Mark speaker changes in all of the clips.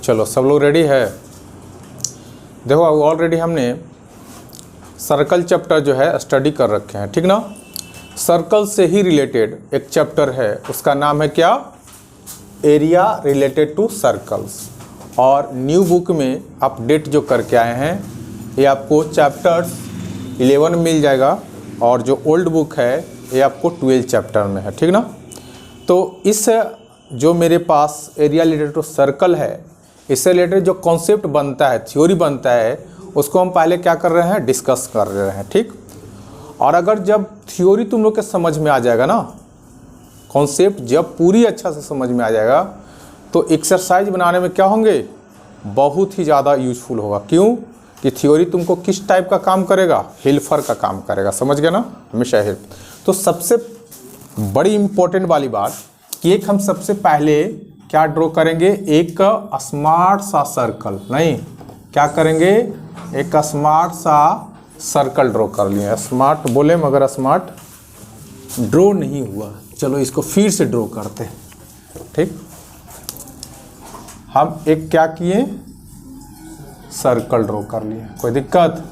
Speaker 1: चलो सब लोग रेडी है। देखो ऑलरेडी हमने सर्कल चैप्टर जो है स्टडी कर रखे हैं, ठीक ना। सर्कल से ही रिलेटेड एक चैप्टर है, उसका नाम है क्या, एरिया रिलेटेड टू सर्कल्स। और न्यू बुक में अपडेट जो करके आए हैं ये आपको चैप्टर्स 11 मिल जाएगा, और जो ओल्ड बुक है ये आपको 12 चैप्टर में है, ठीक ना। तो इस जो मेरे पास एरिया रिलेटेड टू सर्कल है, इससे रिलेटेड जो कॉन्सेप्ट बनता है, थ्योरी बनता है, उसको हम पहले क्या कर रहे हैं, डिस्कस कर रहे हैं, ठीक। और अगर जब थ्योरी तुम लोग के समझ में आ जाएगा ना, कॉन्सेप्ट जब पूरी अच्छा से समझ में आ जाएगा, तो एक्सरसाइज बनाने में क्या होंगे, बहुत ही ज़्यादा यूजफुल होगा। क्यों कि थ्योरी तुमको किस टाइप का काम करेगा, हेल्पर का काम करेगा, समझ गए ना, हमेशा हेल्प। तो सबसे बड़ी इम्पोर्टेंट वाली बात कि एक हम सबसे पहले क्या ड्रॉ करेंगे, एक स्मार्ट सा सर्कल, नहीं क्या करेंगे, एक स्मार्ट सा सर्कल ड्रॉ कर लिए। स्मार्ट बोले मगर स्मार्ट ड्रॉ नहीं हुआ, चलो इसको फिर से ड्रॉ करते हैं, ठीक। हम एक क्या किए, सर्कल ड्रॉ कर लिए, कोई दिक्कत,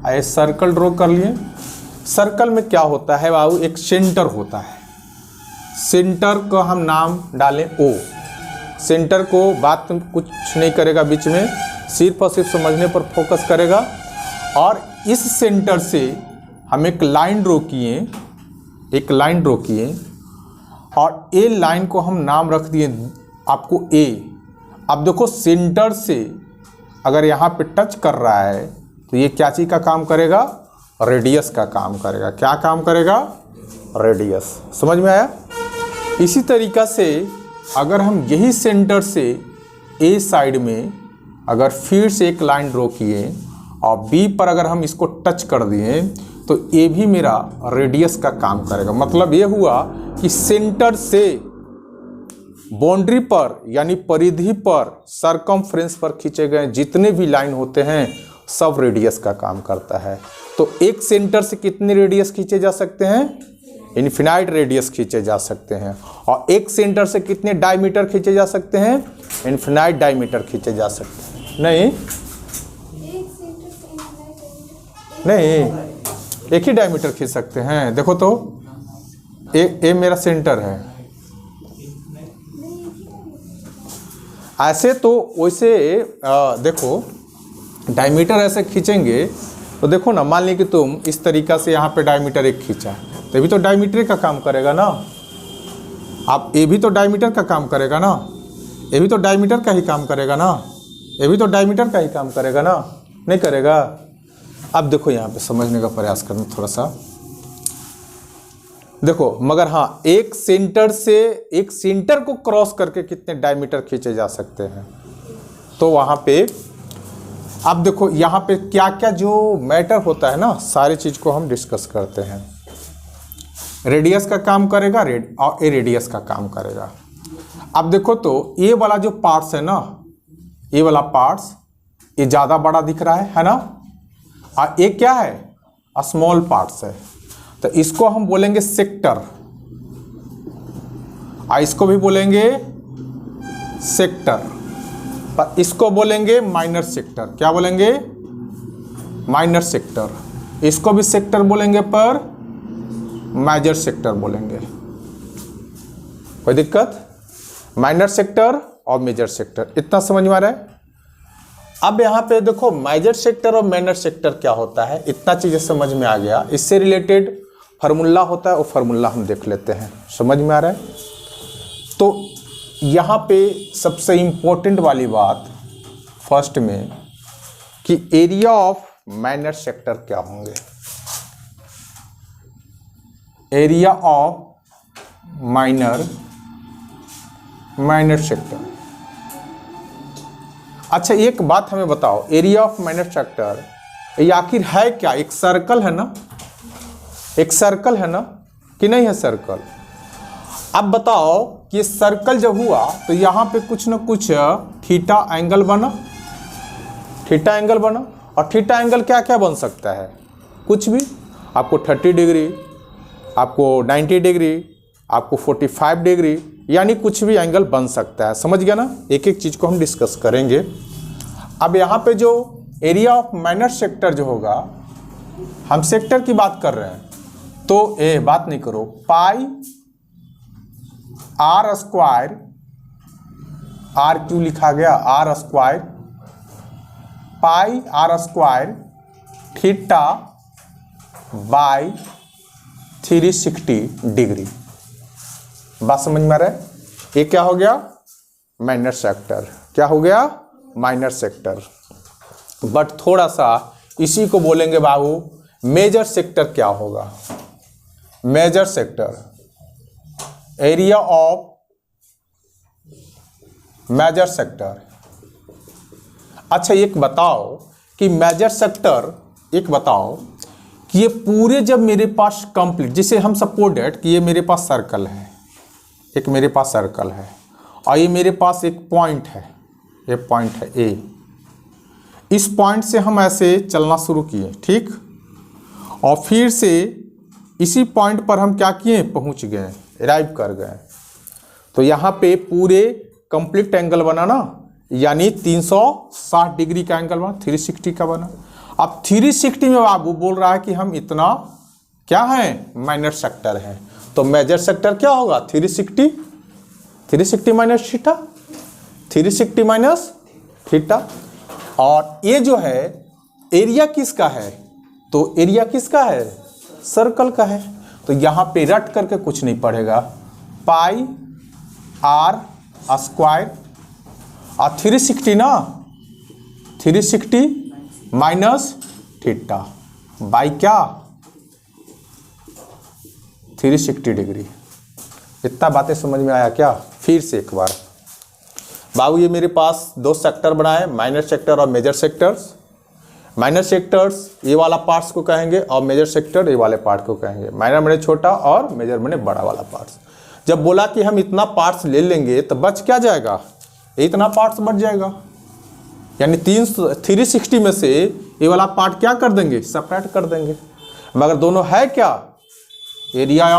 Speaker 1: आए सर्कल ड्रॉ कर लिए। सर्कल में क्या होता है बाबू, एक सेंटर होता है, सेंटर को हम नाम डालें ओ। सेंटर को बात कुछ नहीं करेगा बीच में, सिर्फ और सिर्फ समझने पर फोकस करेगा। और इस सेंटर से हम एक लाइन ड्रॉ किए, एक लाइन ड्रॉ किए, और ए लाइन को हम नाम रख दिए आपको ए। अब देखो सेंटर से अगर यहाँ पे टच कर रहा है तो ये क्या चीज़ का काम करेगा, रेडियस का काम करेगा। क्या काम करेगा, रेडियस। समझ में आया। इसी तरीक़ा से अगर हम यही सेंटर से ए साइड में अगर फिर से एक लाइन ड्रॉ किए और बी पर अगर हम इसको टच कर दिए तो ये भी मेरा रेडियस का काम करेगा। मतलब ये हुआ कि सेंटर से बाउंड्री पर यानी परिधि पर, सरकमफ्रेंस पर खींचे गए जितने भी लाइन होते हैं सब रेडियस का काम करता है। तो एक सेंटर से कितने रेडियस खींचे जा सकते हैं, इन्फिनाइट रेडियस खींचे जा सकते हैं। और एक सेंटर से कितने डायमीटर खींचे जा सकते हैं, इन्फिनाइट डायमीटर खींचे जा सकते हैं। नहीं नहीं, एक ही डायमीटर खींच सकते हैं। देखो तो ए मेरा सेंटर है, ऐसे तो वैसे देखो डायमीटर ऐसे खींचेंगे तो देखो ना, मान ली कि तुम इस तरीक़ा से यहाँ पे डायमीटर एक खींचा, तो ये भी तो डायमीटर का काम करेगा ना। आप ये भी तो डायमीटर का काम करेगा ना, ये भी तो डायमीटर का ही काम करेगा ना, ये भी तो डायमीटर का ही काम करेगा ना, नहीं करेगा। अब देखो यहाँ पे समझने का प्रयास करना थोड़ा सा, देखो मगर हाँ, एक सेंटर से एक सेंटर को क्रॉस करके कितने डायमीटर खींचे जा सकते हैं। तो वहाँ पे अब देखो यहाँ पे क्या क्या जो मैटर होता है ना, सारी चीज़ को हम डिस्कस करते हैं। रेडियस का काम करेगा और ए रेडियस का काम करेगा। अब देखो तो ये वाला जो पार्ट्स है ना, ये वाला पार्ट्स ये ज़्यादा बड़ा दिख रहा है ना, और ये क्या है, स्मॉल पार्ट्स है। तो इसको हम बोलेंगे सेक्टर, और इसको भी बोलेंगे सेक्टर, पर इसको बोलेंगे माइनर सेक्टर। क्या बोलेंगे, माइनर सेक्टर। इसको भी सेक्टर बोलेंगे पर मेजर सेक्टर बोलेंगे। कोई दिक्कत, माइनर सेक्टर और मेजर सेक्टर, इतना समझ में आ रहा है। अब यहाँ पे देखो मेजर सेक्टर और माइनर सेक्टर क्या होता है, इतना चीज़ें समझ में आ गया। इससे रिलेटेड फार्मूला होता है, वो फार्मूला हम देख लेते हैं, समझ में आ रहा है। तो यहाँ पे सबसे इम्पोर्टेंट वाली बात फर्स्ट में कि एरिया ऑफ माइनर सेक्टर क्या होंगे, एरिया ऑफ माइनर सेक्टर। अच्छा एक बात हमें बताओ, एरिया ऑफ माइनर सेक्टर ये आखिर है क्या, एक सर्कल है ना, एक सर्कल है ना कि नहीं है सर्कल। अब बताओ कि सर्कल जब हुआ तो यहाँ पे कुछ ना कुछ थीटा एंगल बना, थीटा एंगल बना। और थीटा एंगल क्या क्या बन सकता है, कुछ भी, आपको 30 डिग्री, आपको 90 डिग्री, आपको 45 डिग्री, यानी कुछ भी एंगल बन सकता है। समझ गया ना, एक एक चीज को हम डिस्कस करेंगे। अब यहाँ पे जो एरिया ऑफ माइनर सेक्टर जो होगा, हम सेक्टर की बात कर रहे हैं तो बात नहीं करो, पाई आर स्क्वायर, आर क्यों लिखा गया, R square pi R square theta by 360 degree. बात समझ में आ रहा है? ये क्या हो गया, माइनर सेक्टर। क्या हो गया, माइनर सेक्टर। बट थोड़ा सा इसी को बोलेंगे बाबू मेजर सेक्टर। क्या होगा major sector, area of major sector. अच्छा एक बताओ कि मेजर सेक्टर, एक बताओ कि ये पूरे जब मेरे पास कंप्लीट, जिसे हम सपोज डेट कि ये मेरे पास सर्कल है, एक मेरे पास सर्कल है और ये मेरे पास एक पॉइंट है, ये पॉइंट है ए। इस पॉइंट से हम ऐसे चलना शुरू किए, ठीक, और फिर से इसी पॉइंट पर हम क्या किए, पहुंच गए, अराइव कर गए। तो यहाँ पे पूरे कंप्लीट एंगल बना ना, यानी 360 डिग्री का एंगल बना, 360 का बना। अब 360 में बाबू बोल रहा है कि हम इतना क्या है, माइनर सेक्टर है। तो मेजर सेक्टर क्या होगा, 360 माइनस थीटा, 360 माइनस थीटा। और ये जो है एरिया किसका है, तो एरिया किसका है, सर्कल का है। तो यहाँ पे रट करके कुछ नहीं पड़ेगा, पाई आर स्क्वायर और 360 ना, 360 माइनस थीटा बाई क्या, 360 डिग्री। इतना बातें समझ में आया क्या? फिर से एक बार बाबू, ये मेरे पास दो सेक्टर बनाए, माइनर सेक्टर और मेजर सेक्टर्स। माइनर सेक्टर्स ये वाला पार्ट्स को कहेंगे और मेजर सेक्टर ये वाले पार्ट को कहेंगे। माइनर मैंने छोटा और मेजर मैंने बड़ा वाला पार्ट्स। जब बोला कि हम इतना पार्ट्स ले लेंगे तो बच क्या जाएगा, इतना पार्ट्स बच जाएगा। यानी 360 में से ये वाला पार्ट क्या कर देंगे, सेपरेट कर देंगे। मगर दोनों है क्या, एरिया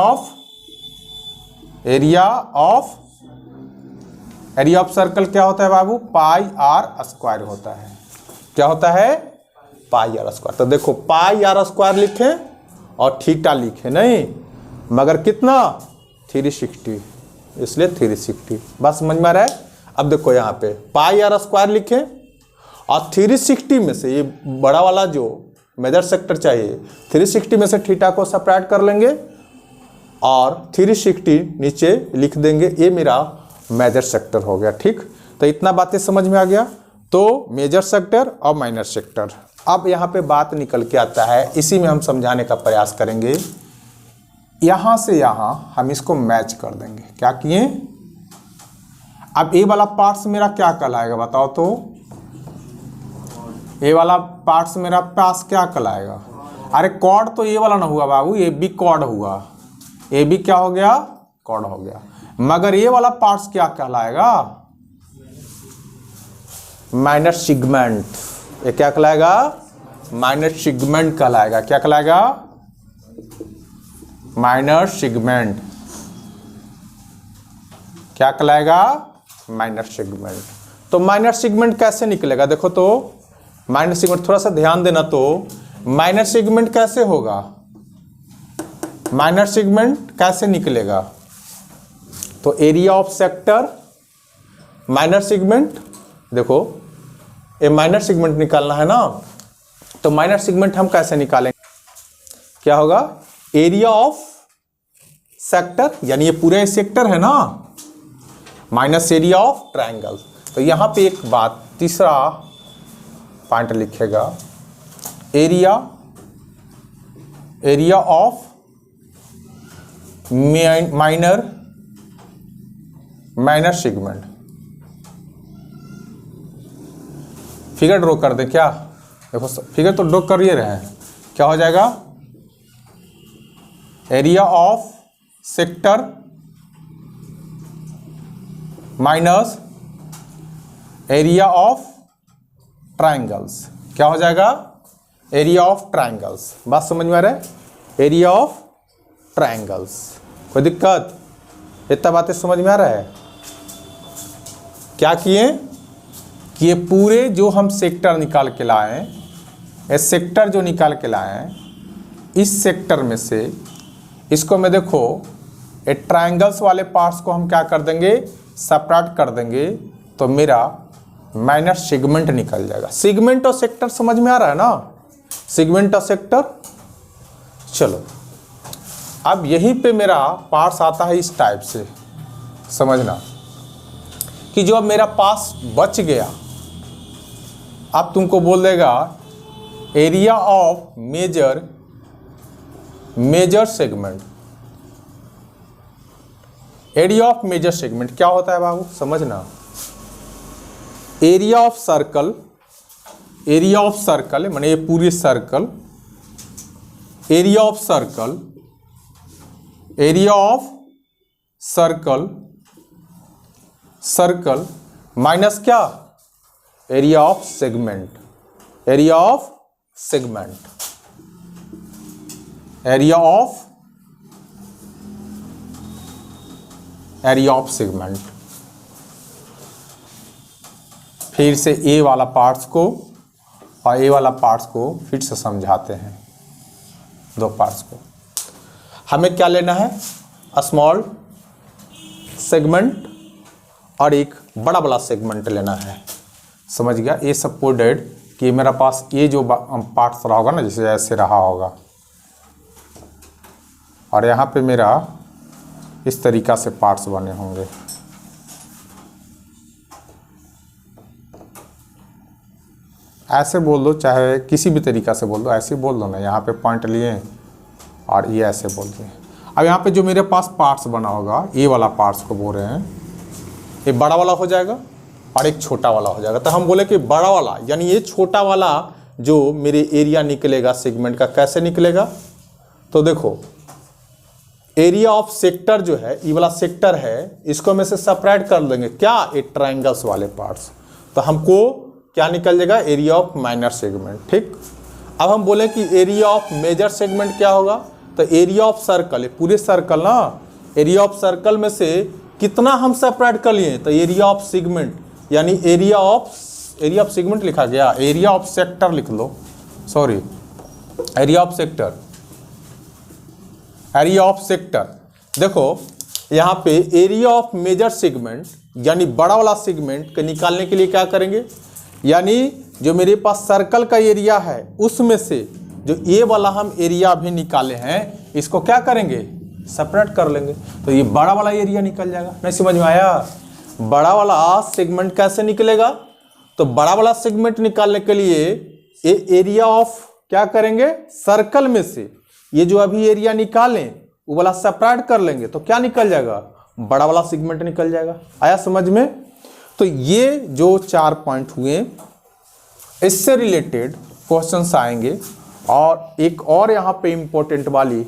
Speaker 1: ऑफ सर्कल क्या होता है बाबू, पाई आर स्क्वायर होता है। क्या होता है, पाई आर स्क्वायर। तो देखो पाई आर स्क्वायर लिखे और थीटा लिखे नहीं, मगर कितना, 360, इसलिए 360। बस समझ में आ रहा है? अब देखो यहाँ पे पाई आर स्क्वायर लिखे और 360 में से ये बड़ा वाला जो मेजर सेक्टर चाहिए, 360 में से थीटा को सेपरेट कर लेंगे और 360 नीचे लिख देंगे, ये मेरा मेजर सेक्टर हो गया। ठीक, तो इतना बातें समझ में आ गया। तो मेजर सेक्टर और माइनर सेक्टर। अब यहाँ पे बात निकल के आता है, इसी में हम समझाने का प्रयास करेंगे। यहाँ से यहाँ हम इसको मैच कर देंगे। क्या किए, अब ए वाला पार्ट्स मेरा क्या कहलाएगा बताओ तो, ए वाला पार्ट्स मेरा पास क्या कहलाएगा, अरे कॉर्ड तो ये वाला ना हुआ बाबू, ये बी कॉर्ड हुआ, ये भी क्या हो गया, कॉर्ड हो गया। मगर ये वाला पार्ट्स क्या कहलाएगा, माइनर सेगमेंट। ये क्या कहलाएगा, माइनर सेगमेंट कहलाएगा। क्या कहलाएगा, माइनर सेगमेंट। क्या कहलाएगा, माइनर सेगमेंट। तो माइनर सेगमेंट कैसे निकलेगा, देखो तो माइनर सेगमेंट, थोड़ा सा ध्यान देना। तो माइनर सेगमेंट कैसे होगा, माइनर सेगमेंट कैसे निकलेगा, तो area of sector minor segment. देखो ये माइनर सेगमेंट निकालना है ना, तो माइनर सेगमेंट हम कैसे निकालेंगे, क्या होगा, एरिया ऑफ सेक्टर, यानी ये पूरे सेक्टर है ना, माइनस एरिया ऑफ ट्रायंगल। तो यहां पे एक बात, तीसरा पॉइंट लिखेगा, area of minor segment. Figure draw कर दे क्या, देखो फिगर तो ड्रॉ कर ही रहे हैं। क्या हो जाएगा, area of sector minus area of triangles. क्या हो जाएगा, एरिया ऑफ ट्रायंगल्स। बात समझ में आ रहा है, एरिया ऑफ ट्रायंगल्स। कोई दिक्कत, इतना बातें समझ में आ रहा है? क्या किए कि ये पूरे जो हम सेक्टर निकाल के लाए हैं, ये सेक्टर जो निकाल के लाए हैं, इस सेक्टर में से इसको मैं देखो ये ट्रायंगल्स वाले पार्ट्स को हम क्या कर देंगे, सेपरेट कर देंगे, तो मेरा माइनर सेगमेंट निकल जाएगा। सेगमेंट और सेक्टर समझ में आ रहा है ना? सेगमेंट और सेक्टर। चलो अब यहीं पे मेरा पार्ट्स आता है इस टाइप से, समझना कि जो अब मेरा पास बच गया, अब तुमको बोल देगा area of major segment. Area of major segment क्या होता है बाबू, समझना। एरिया ऑफ सर्कल माने ये पूरी circle, area of circle minus क्या, area of segment. Area of segment. फिर से ए वाला पार्ट्स को और ए वाला पार्ट्स को फिर से समझाते हैं, दो पार्ट्स को। हमें क्या लेना है, स्मॉल सेगमेंट और एक बड़ा वाला सेगमेंट लेना है, समझ गया। ये सपोर्टेड कि मेरा पास ये जो पार्ट्स रहा होगा ना, जैसे ऐसे रहा होगा, और यहाँ पे मेरा इस तरीक़ा से पार्ट्स बने होंगे। ऐसे बोल दो, चाहे किसी भी तरीक़ा से बोल दो, ऐसे बोल दो ना। यहाँ पे पॉइंट लिए और ये ऐसे बोल दिए। अब यहाँ पे जो मेरे पास पार्ट्स बना होगा, ये वाला पार्ट्स को बोल रहे हैं, ये बड़ा वाला हो जाएगा और एक छोटा वाला हो जाएगा। तो हम बोले कि बड़ा वाला यानी ये छोटा वाला जो मेरे एरिया निकलेगा सेगमेंट का, कैसे निकलेगा, तो देखो एरिया ऑफ सेक्टर जो है, ये वाला सेक्टर है, इसको में से सेपरेट कर देंगे क्या, ये ट्रायंगल्स वाले पार्ट्स, तो हमको क्या निकल जाएगा, एरिया ऑफ माइनर सेगमेंट। ठीक, अब हम बोले कि एरिया ऑफ मेजर सेगमेंट क्या होगा, तो एरिया ऑफ सर्कल, पूरे सर्कल ना, एरिया ऑफ सर्कल में से कितना हम सेपरेट कर लिए, तो एरिया ऑफ सेगमेंट, यानी एरिया ऑफ सेगमेंट लिखा गया, एरिया ऑफ सेक्टर लिख लो, सॉरी एरिया ऑफ सेक्टर। देखो यहाँ पे एरिया ऑफ मेजर सेगमेंट यानी बड़ा वाला सेगमेंट के निकालने के लिए क्या करेंगे, यानी जो मेरे पास सर्कल का एरिया है उसमें से जो ये वाला हम एरिया भी निकाले हैं, इसको क्या करेंगे, सेपरेट कर लेंगे, तो ये बड़ा वाला एरिया निकल जाएगा। नहीं समझ में आया? बड़ा वाला सेगमेंट कैसे निकलेगा, तो बड़ा वाला सेगमेंट निकालने के लिए ये एरिया ऑफ क्या करेंगे, सर्कल में से ये जो अभी एरिया निकालें वो वाला सेपरेट कर लेंगे, तो क्या निकल जाएगा, बड़ा वाला सेगमेंट निकल जाएगा। आया समझ में? तो ये जो 4 पॉइंट हुए, इससे रिलेटेड क्वेश्चंस आएंगे। और एक और यहाँ पे इंपॉर्टेंट वाली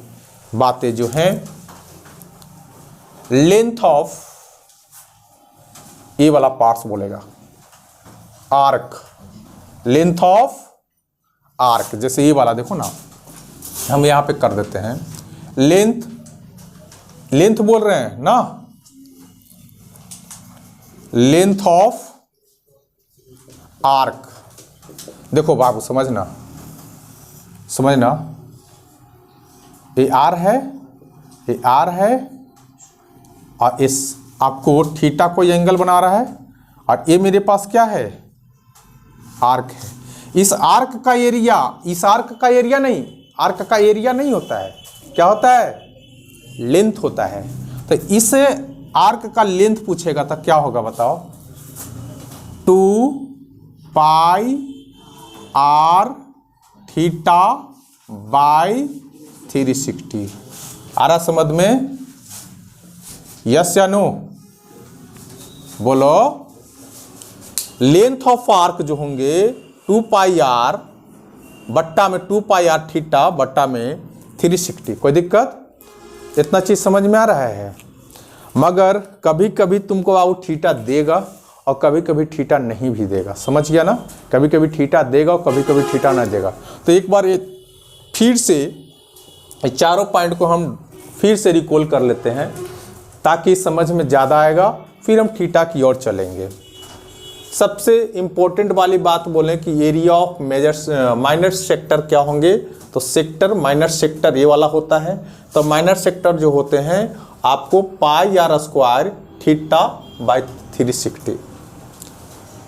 Speaker 1: बातें जो हैं, लेंथ ऑफ, ये वाला पार्ट्स बोलेगा आर्क, लेंथ ऑफ आर्क। जैसे ये वाला देखो ना, हम यहाँ पे कर देते हैं लेंथ बोल रहे हैं ना, लेंथ ऑफ आर्क। देखो बाबू समझना, ये आर है और इस आपको थीटा को एंगल बना रहा है, और ये मेरे पास क्या है, आर्क है। इस आर्क का एरिया, इस आर्क का एरिया नहीं, आर्क का एरिया नहीं होता है, क्या होता है, लेंथ होता है। तो इस आर्क का लेंथ पूछेगा तो क्या होगा बताओ, 2 पाई आर थीटा बाई 360। आ रहा समझ में? यस या नो? बोलो। लेंथ ऑफ आर्क जो होंगे 2 पाई आर बट्टा में 2 पाई आर थीटा बट्टा में 360। कोई दिक्कत? इतना चीज समझ में आ रहा है? मगर कभी कभी तुमको वो थीटा देगा और कभी कभी थीटा नहीं भी देगा, समझ गया ना? कभी कभी थीटा देगा और कभी कभी थीटा ना देगा। तो एक बार ये फिर से चारों पॉइंट को हम फिर से रिकॉल कर लेते हैं। ताकि समझ में ज़्यादा आएगा। फिर हम थीटा की ओर चलेंगे। सबसे इम्पोर्टेंट वाली बात बोलें कि area of major minor sector क्या होंगे, तो सेक्टर माइनर सेक्टर ये वाला होता है। तो माइनर सेक्टर जो होते हैं आपको पाई आर स्क्वायर थीटा बाई 360।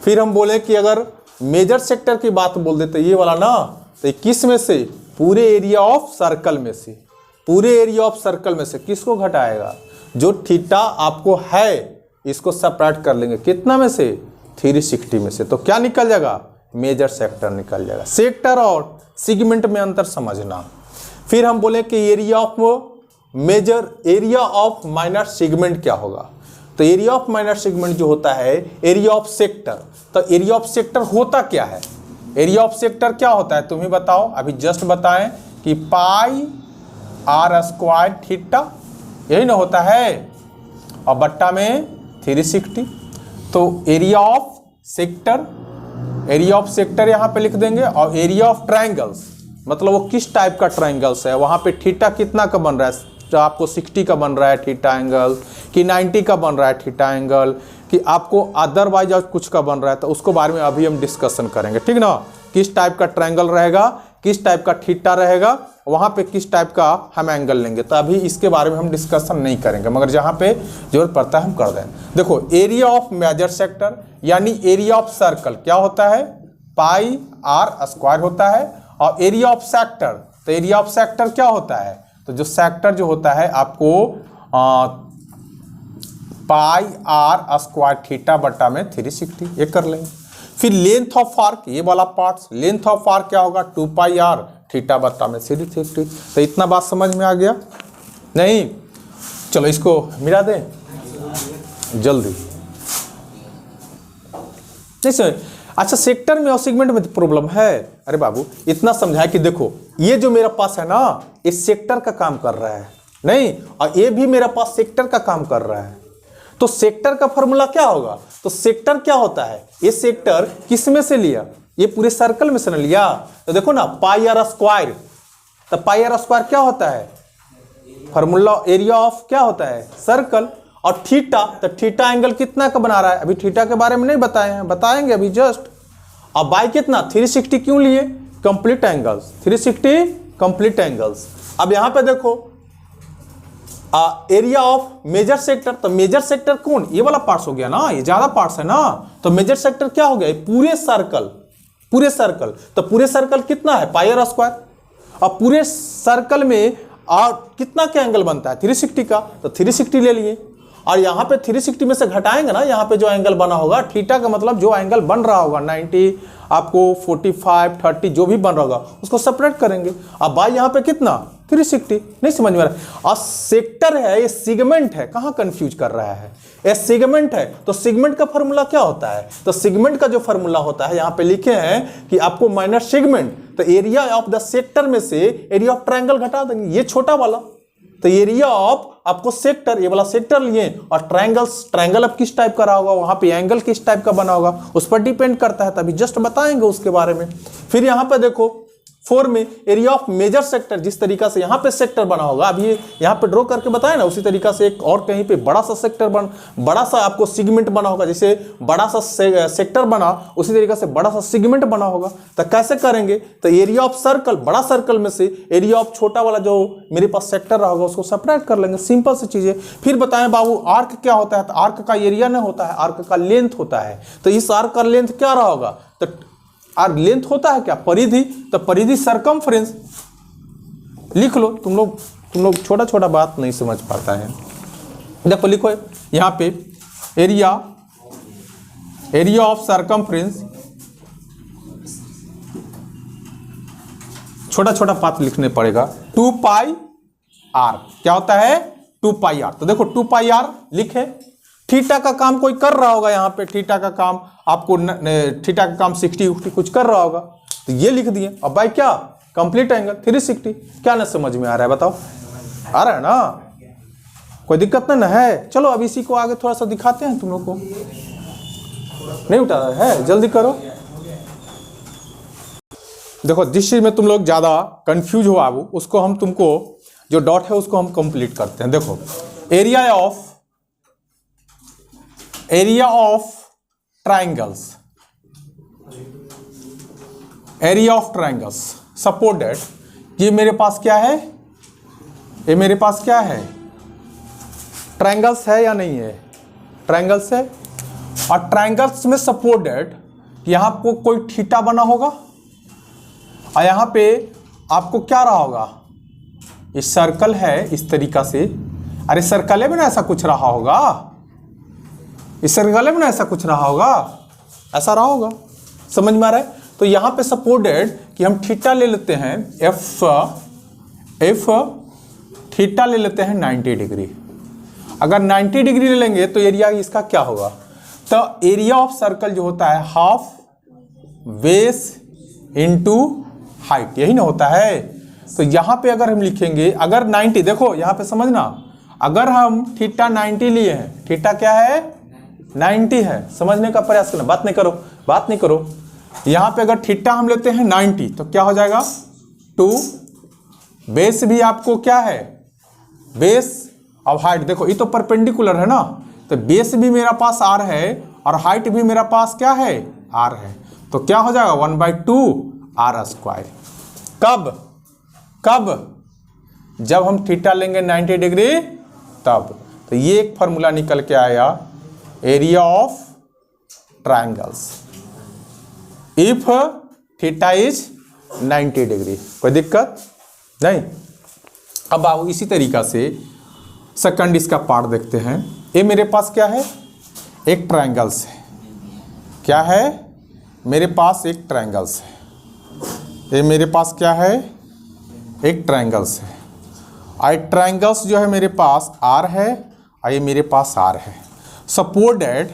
Speaker 1: फिर हम बोले कि अगर मेजर सेक्टर की बात बोल देते ये वाला ना, तो किस में से, पूरे एरिया ऑफ सर्कल में से, पूरे एरिया ऑफ सर्कल में से किसको घटाएगा, जो थीटा आपको है इसको सेपरेट कर लेंगे कितना में से, 360 में से। तो क्या निकल जाएगा, मेजर सेक्टर निकल जाएगा। सेक्टर और सेगमेंट में अंतर समझना। फिर हम बोले कि area of major, area of minor segment क्या होगा, तो एरिया ऑफ माइनर सेगमेंट जो होता है एरिया ऑफ सेक्टर। तो एरिया ऑफ सेक्टर होता क्या है, एरिया ऑफ सेक्टर क्या होता है तुम ही बताओ, अभी जस्ट बताएं कि पाई आर स्क्वायर थीटा, यही ना होता है, और बट्टा में 360। तो area of sector, area of sector यहाँ पे लिख देंगे। और एरिया ऑफ ट्रायंगल्स मतलब वो किस टाइप का ट्रायंगल्स है, वहाँ पे थीटा कितना का बन रहा है, तो आपको 60 का बन रहा है थीटा एंगल, कि 90 का बन रहा है थीटा एंगल, कि आपको अदरवाइज और कुछ का बन रहा है, तो उसको बारे में अभी हम डिस्कशन करेंगे, ठीक ना। किस टाइप का ट्रायंगल रहेगा, किस टाइप का थीटा रहेगा, वहाँ पे किस टाइप का हम एंगल लेंगे, तो अभी इसके बारे में हम डिस्कशन नहीं करेंगे, मगर जहाँ पे जरूरत पड़ता है हम कर दें। देखो एरिया ऑफ मेजर सेक्टर यानी एरिया ऑफ सर्कल क्या होता है, पाई आर स्क्वायर होता है। और एरिया ऑफ सेक्टर, तो एरिया ऑफ सेक्टर क्या होता है, तो जो सेक्टर जो होता है आपको पाई आर स्क्वायर थीटा बट्टा में 360, ये कर लेंगे। फिर लेंथ ऑफ आर्क, ये वाला पार्ट, लेंथ ऑफ आर्क क्या होगा, 2 पाई आर थीटा बट्टा में 360। तो इतना बात समझ में आ गया नहीं, चलो इसको मिला दें जल्दी। नहीं अच्छा, सेक्टर में और सेगमेंट में प्रॉब्लम है, अरे बाबू इतना समझाया कि देखो ये जो मेरा पास है ना, ये सेक्टर का काम कर रहा है नहीं, और ये भी मेरा पास सेक्टर का काम कर रहा है। तो सेक्टर का फॉर्मूला क्या होगा, तो सेक्टर क्या होता है, ये सेक्टर किस में से लिया, ये पूरे सर्कल में से न लिया। तो देखो ना पाई आर स्क्वायर, तो पाई आर स्क्वायर क्या होता है, फॉर्मूला एरिया ऑफ क्या होता है, सर्कल। और थीटा, तो थीटा एंगल कितना का बना रहा है, अभी थीटा के बारे में नहीं बताए हैं, बताएंगे अभी जस्ट। अब बाई कितना 360 क्यों लिए, कंप्लीट एंगल्स, 360 कंप्लीट एंगल्स। अब यहां पे देखो एरिया ऑफ मेजर सेक्टर, तो मेजर सेक्टर कौन, ये वाला पार्ट्स हो गया ना, ये ज्यादा पार्ट्स है ना, तो मेजर सेक्टर क्या हो गया, पूरे सर्कल, पूरे सर्कल। तो पूरे सर्कल कितना है, पाई आर स्क्वायर। और पूरे सर्कल में कितना का एंगल बनता है, 360 का, तो 360 ले लिए। और यहाँ पे 360 में से घटाएंगे ना, यहाँ पे जो एंगल बना होगा थीटा का मतलब जो एंगल बन रहा होगा 90, आपको 45, 30 जो भी बन रहा होगा उसको सेपरेट करेंगे। अब बाई यहाँ पे कितना 360, नहीं समझ में आ रहा है। और सेक्टर है, ये सेगमेंट है, कहाँ कंफ्यूज कर रहा है, ये सेगमेंट है। तो सेगमेंट का फॉर्मूला क्या होता है, तो सेगमेंट का जो फॉर्मूला होता है यहाँ पे लिखे हैं कि आपको माइनर सेगमेंट, तो एरिया ऑफ द सेक्टर में से एरिया ऑफ ट्रायंगल घटा देंगे, ये छोटा वाला, तो एरिया ऑफ आपको सेक्टर, ये वाला सेक्टर लिए। और ट्रायंगल अब किस टाइप का रहा होगा, वहां पे एंगल किस टाइप का बना होगा उस पर डिपेंड करता है, तभी जस्ट बताएंगे उसके बारे में। फिर यहां पे देखो 4 में एरिया ऑफ मेजर सेक्टर, जिस तरीका से यहाँ पे सेक्टर बना होगा, अभी यहाँ पे ड्रॉ करके बताया ना, उसी तरीका से एक और कहीं पे बड़ा सा सेक्टर बड़ा सा आपको सेगमेंट बना होगा, जैसे बड़ा सा सेक्टर बना उसी तरीका से बड़ा सा सेगमेंट बना होगा। तो कैसे करेंगे, तो एरिया ऑफ सर्कल, बड़ा सर्कल में से एरिया ऑफ छोटा वाला जो मेरे पास सेक्टर रहा होगा उसको सेपरेट कर लेंगे, सिंपल सी चीजें। फिर बताएं बाबू आर्क क्या होता है, तो आर्क का एरिया नहीं होता है, आर्क का लेंथ होता है। तो इस आर्क का लेंथ क्या रहा होगा, तो और लेंथ होता है क्या, परिधि, तो परिधि सरकमफ्रेंस लिख लो। तुम लोग छोटा छोटा बात नहीं समझ पाता है, देखो लिखो यहाँ पे एरिया ऑफ सरकमफ्रेंस, छोटा छोटा बात लिखने पड़ेगा, 2 पाई आर क्या होता है, 2 पाई आर। तो देखो 2 पाई आर लिखे, थीटा का काम कोई कर रहा होगा, यहाँ पे थीटा का काम आपको थीटा का काम 60 कुछ कर रहा होगा, तो ये लिख दिए। अब भाई क्या कंप्लीट एंगल 360, क्या ना समझ में आ रहा है बताओ, आ रहा है ना, कोई दिक्कत ना है। चलो अब इसी को आगे थोड़ा सा दिखाते हैं तुम लोग को, नहीं उठा रहा है, जल्दी करो। देखो जिस चीज में तुम लोग ज्यादा कंफ्यूज हो आबू, उसको हम तुमको जो डॉट है उसको हम कंप्लीट करते हैं। देखो area of area of triangles, area of triangles suppose that ये मेरे पास क्या है, ये मेरे पास क्या है, ट्राइंगल्स है या नहीं है, ट्राइंगल्स है। और ट्राइंगल्स में सपोज दैट यहां आपको कोई थीटा बना होगा और यहां पे आपको क्या रहा होगा, ये सर्कल है इस तरीका से, अरे सर्कल में ना ऐसा कुछ रहा होगा, इस सर्कल में ना ऐसा कुछ रहा होगा, ऐसा रहा होगा, समझ में आ रहा है। तो यहां पे सपोज दैट कि हम थीटा ले लेते हैं, एफ थीटा ले लेते हैं 90 डिग्री। अगर 90 डिग्री ले लेंगे तो एरिया इसका क्या होगा, तो एरिया ऑफ सर्कल जो होता है हाफ बेस इनटू हाइट, यही ना होता है। तो यहां पे अगर हम लिखेंगे, अगर 90, देखो यहां पे समझना, अगर हम थीटा 90 लिए हैं, थीटा क्या है 90 है, समझने का प्रयास करना, बात नहीं करो। यहां पे अगर थीटा हम लेते हैं 90 तो क्या हो जाएगा 2, बेस भी आपको क्या है, बेस और हाइट, देखो ये तो परपेंडिकुलर है ना, तो बेस भी मेरा पास आर है और हाइट भी मेरा पास क्या है आर है, तो क्या हो जाएगा 1/2 आर स्क्वायर। कब जब हम थीटा लेंगे 90 डिग्री तब। तो ये एक फॉर्मूला निकल के आया, area of triangles if theta is 90 degree. कोई दिक्कत नहीं। अब आओ इसी तरीका से सेकंड इसका पार्ट देखते हैं। ये मेरे पास क्या है, एक ट्राइंगल्स है, क्या है मेरे पास एक ट्राइंगल्स है, ये मेरे पास क्या है एक ट्राइंगल्स है, और ट्राइंगल्स जो है मेरे पास आर है और ये मेरे पास आर है। Suppose that